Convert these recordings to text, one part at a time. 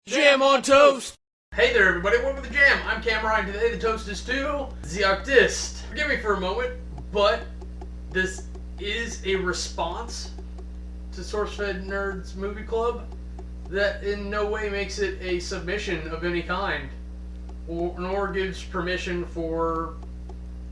Jam on toast! Hey there everybody, welcome to the Jam. I'm Cameron. Today the toast is to the Octist. Forgive me for a moment, but this is a response to Sourcefednerd Movie Club that in no way makes it a submission of any kind, nor gives permission for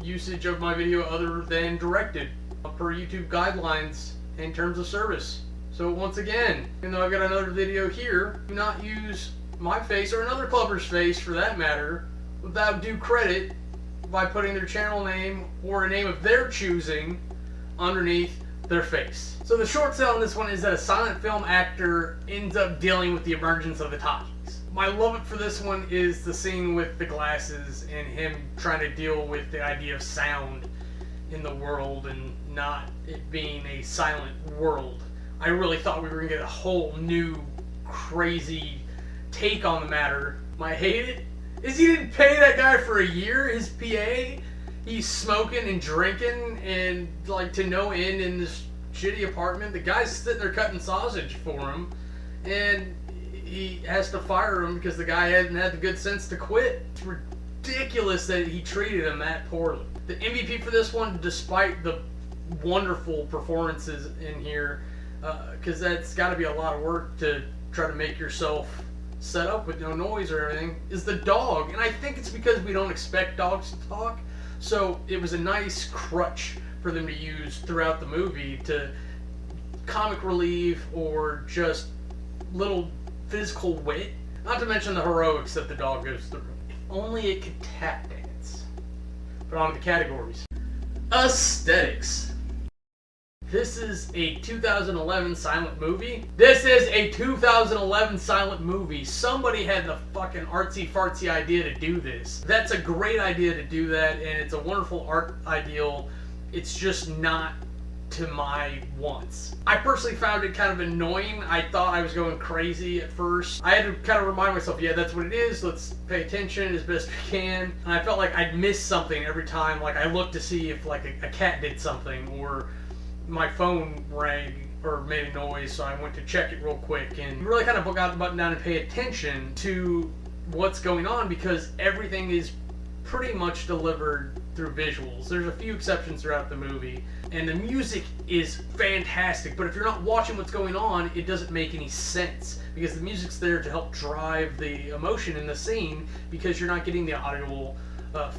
usage of my video other than directed per YouTube guidelines and terms of service. So once again, even though I've got another video here, do not use my face or another clubber's face for that matter without due credit by putting their channel name or a name of their choosing underneath their face. So the short sell on this one is that a silent film actor ends up dealing with the emergence of the talkies. My love for this one is the scene with the glasses and him trying to deal with the idea of sound in the world and not it being a silent world. I really thought we were going to get a whole new crazy take on the matter. I hate it is he didn't pay that guy for a year, his PA. He's smoking and drinking and like to no end in this shitty apartment. The guy's sitting there cutting sausage for him and he has to fire him because the guy hasn't had the good sense to quit. It's ridiculous that he treated him that poorly. The MVP for this one, despite the wonderful performances in here, because that's got to be a lot of work to try to make yourself set up with no noise or everything, is the dog. And I think it's because we don't expect dogs to talk, so it was a nice crutch for them to use throughout the movie to comic relief or just little physical wit, not to mention the heroics that the dog goes through. If only it could tap dance. But on to the categories. Aesthetics. This is a 2011 silent movie. This is a 2011 silent movie. Somebody had the fucking artsy fartsy idea to do this. That's a great idea to do that, and it's a wonderful art ideal. It's just not to my wants. I personally found it kind of annoying. I thought I was going crazy at first. I had to kind of remind myself, yeah, that's what it is. Let's pay attention as best we can. And I felt like I'd miss something every time. Like I looked to see if like a cat did something or my phone rang or made a noise, so I went to check it real quick and really kind of got the button down and pay attention to what's going on because everything is pretty much delivered through visuals. There's a few exceptions throughout the movie, and the music is fantastic, but if you're not watching what's going on, it doesn't make any sense because the music's there to help drive the emotion in the scene because you're not getting the audible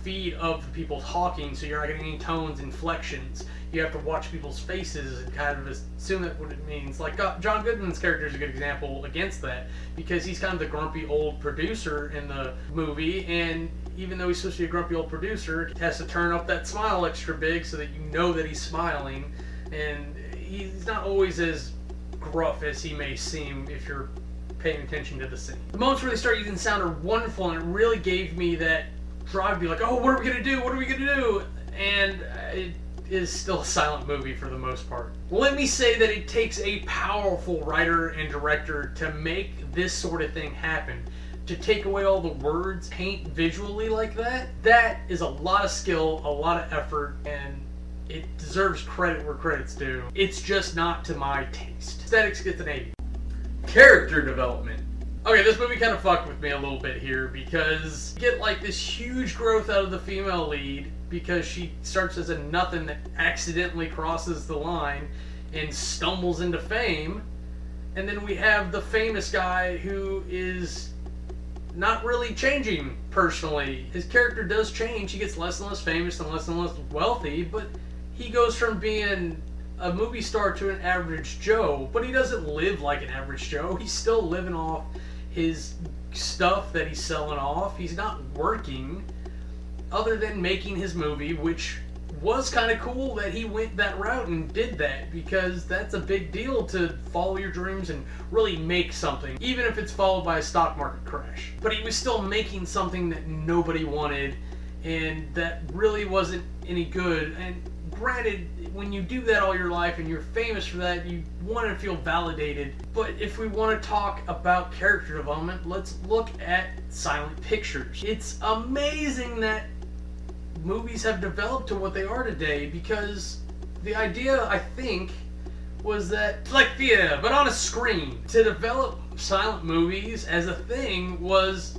feed of the people talking, so you're not getting any tones, inflections. You have to watch people's faces and kind of assume that what it means. Like John Goodman's character is a good example against that because he's kind of the grumpy old producer in the movie, and even though he's supposed to be a grumpy old producer, he has to turn up that smile extra big so that you know that he's smiling, and he's not always as gruff as he may seem if you're paying attention to the scene. The moments where they start using sound are wonderful, and it really gave me that drive to be like, oh, what are we gonna do? What are we gonna do? And it is still a silent movie for the most part. Let me say that it takes a powerful writer and director to make this sort of thing happen. To take away all the words, paint visually like that, that is a lot of skill, a lot of effort, and it deserves credit where credit's due. It's just not to my taste. Aesthetics gets an 80. Character development. Okay, this movie kind of fucked with me a little bit here because you get like this huge growth out of the female lead because she starts as a nothing that accidentally crosses the line and stumbles into fame. And then we have the famous guy who is not really changing personally. His character does change. He gets less and less famous and less wealthy, but he goes from being a movie star to an average Joe, but he doesn't live like an average Joe. He's still living off his stuff that he's selling off. He's not working other than making his movie, which was kind of cool that he went that route and did that because that's a big deal to follow your dreams and really make something, even if it's followed by a stock market crash. But he was still making something that nobody wanted and that really wasn't any good. And granted, when you do that all your life and you're famous for that, you want to feel validated. But if we want to talk about character development, let's look at silent pictures. It's amazing that movies have developed to what they are today because the idea, I think, was that, like theater, but on a screen, to develop silent movies as a thing was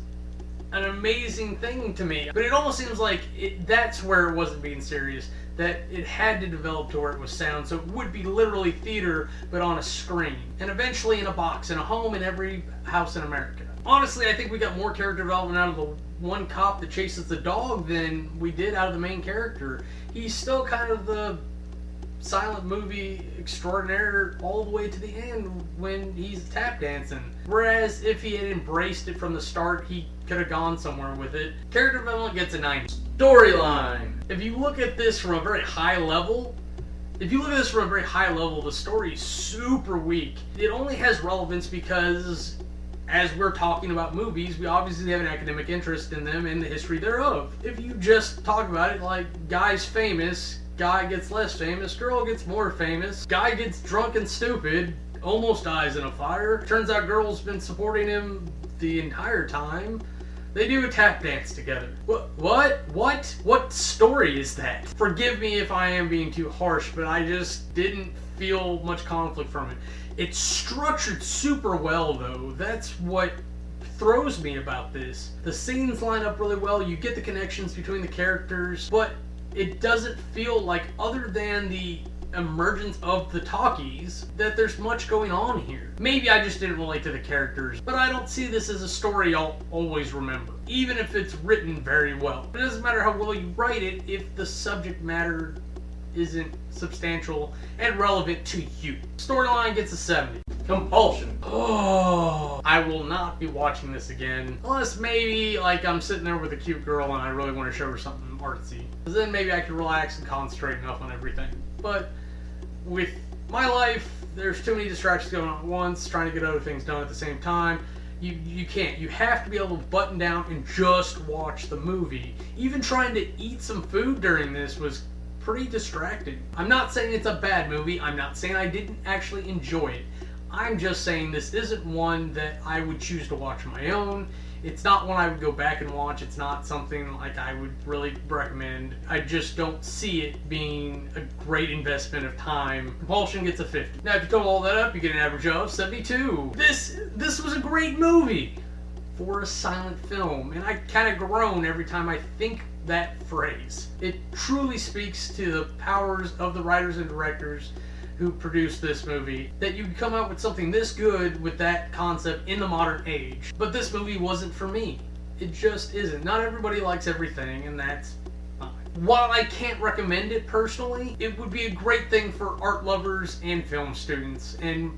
an amazing thing to me. But it almost seems like that's where it wasn't being serious. That it had to develop to where it was sound, so it would be literally theater, but on a screen. And eventually in a box, in a home, in every house in America. Honestly, I think we got more character development out of the one cop that chases the dog than we did out of the main character. He's still kind of the silent movie extraordinaire all the way to the end when he's tap dancing. Whereas if he had embraced it from the start, he could have gone somewhere with it. Character development gets a 90. Storyline. If you look at this from a very high level, the story is super weak. It only has relevance because as we're talking about movies, we obviously have an academic interest in them and the history thereof. If you just talk about it like guy's famous, guy gets less famous, girl gets more famous, guy gets drunk and stupid, almost dies in a fire, turns out girl's been supporting him the entire time, they do a tap dance together. What story is that? Forgive me if I am being too harsh, but I just didn't feel much conflict from it. It's structured super well though. That's what throws me about this. The scenes line up really well, you get the connections between the characters, but it doesn't feel like, other than the emergence of the talkies, that there's much going on here. Maybe I just didn't relate to the characters, but I don't see this as a story I'll always remember, even if it's written very well. It doesn't matter how well you write it if the subject matter isn't substantial and relevant to you. Storyline gets a 70. Compulsion. Oh, I will not be watching this again. Unless maybe like I'm sitting there with a cute girl and I really want to show her something artsy. Because then maybe I can relax and concentrate enough on everything. But with my life, there's too many distractions going on at once, trying to get other things done at the same time. You can't. You have to be able to button down and just watch the movie. Even trying to eat some food during this was pretty distracting. I'm not saying it's a bad movie. I'm not saying I didn't actually enjoy it. I'm just saying this isn't one that I would choose to watch on my own. It's not one I would go back and watch. It's not something like I would really recommend. I just don't see it being a great investment of time. Compulsion gets a 50. Now if you total all that up, you get an average of 72. This was a great movie for a silent film, and I kind of groan every time I think that phrase. It truly speaks to the powers of the writers and directors who produced this movie, that you could come out with something this good with that concept in the modern age. But this movie wasn't for me. It just isn't. Not everybody likes everything, and that's fine. While I can't recommend it personally, it would be a great thing for art lovers and film students, and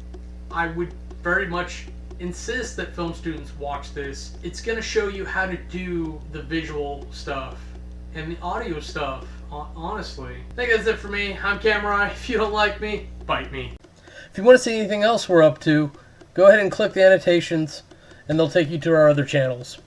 I would very much insist that film students watch this. It's going to show you how to do the visual stuff and the audio stuff, honestly. I think that's it for me. I'm Cameron. If you don't like me, bite me. If you want to see anything else we're up to, go ahead and click the annotations and they'll take you to our other channels.